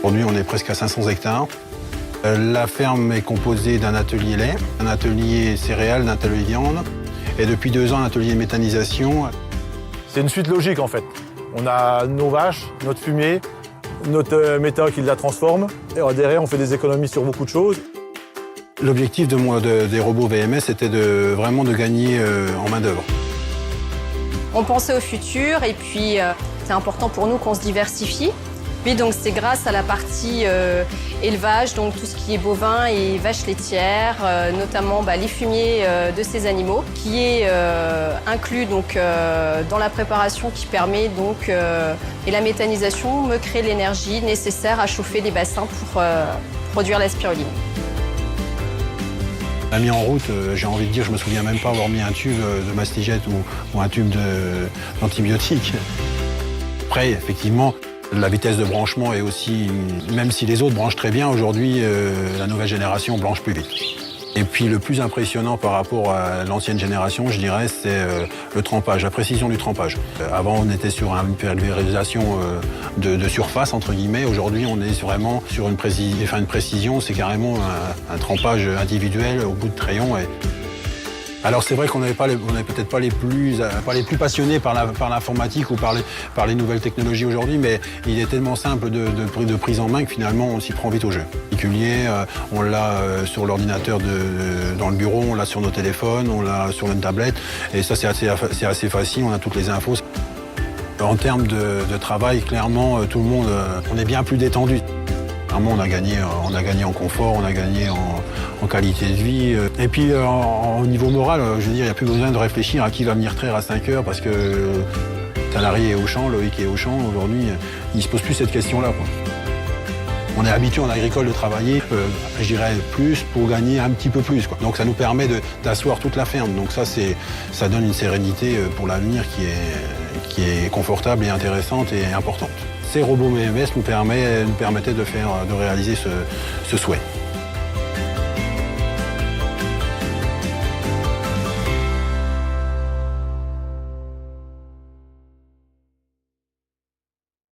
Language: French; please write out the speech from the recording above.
Aujourd'hui, on est presque à 500 hectares. La ferme est composée d'un atelier lait, d'un atelier céréales, d'un atelier viande et depuis 2 ans, un atelier méthanisation. C'est une suite logique en fait. On a nos vaches, notre fumier, notre méta qui la transforme. Et derrière, on fait des économies sur beaucoup de choses. L'objectif des robots VMS, c'était vraiment de gagner en main-d'œuvre. On pensait au futur et puis c'est important pour nous qu'on se diversifie. Puis donc c'est grâce à la partie élevage, donc tout ce qui est bovin et vaches laitières, notamment les fumiers de ces animaux, qui est inclus donc dans la préparation qui permet donc et la méthanisation me crée l'énergie nécessaire à chauffer les bassins pour produire la spiruline. On a mis en route, j'ai envie de dire, je me souviens même pas avoir mis un tube de mastigette ou un tube d'antibiotiques. Après, effectivement, la vitesse de branchement est aussi, même si les autres branchent très bien, aujourd'hui, la nouvelle génération branche plus vite. Et puis le plus impressionnant par rapport à l'ancienne génération, je dirais, c'est le trempage, la précision du trempage. Avant, on était sur une pulvérisation de surface, entre guillemets. Aujourd'hui, on est vraiment sur une précision, c'est carrément un trempage individuel au bout de crayon. Alors c'est vrai qu'on n'est peut-être pas les plus passionnés par l'informatique ou par les nouvelles technologies aujourd'hui, mais il est tellement simple de prise en main que finalement on s'y prend vite au jeu. En particulier, on l'a sur l'ordinateur dans le bureau, on l'a sur nos téléphones, on l'a sur une tablette, et ça c'est assez facile, on a toutes les infos. En termes de travail, clairement, tout le monde, on est bien plus détendu. Vraiment, on a gagné en confort, on a gagné en qualité de vie. Et puis, au niveau moral, je veux dire, il n'y a plus besoin de réfléchir à qui va venir traire à 5 heures parce que Tanary est au champ, Loïc est au champ. Aujourd'hui, il ne se pose plus cette question-là, quoi. On est habitué en agricole de travailler, je dirais, plus pour gagner un petit peu plus, quoi. Donc ça nous permet d'asseoir toute la ferme. Donc ça donne une sérénité pour l'avenir qui est confortable et intéressante et importante. Ces robots VMS nous permettaient de réaliser ce souhait.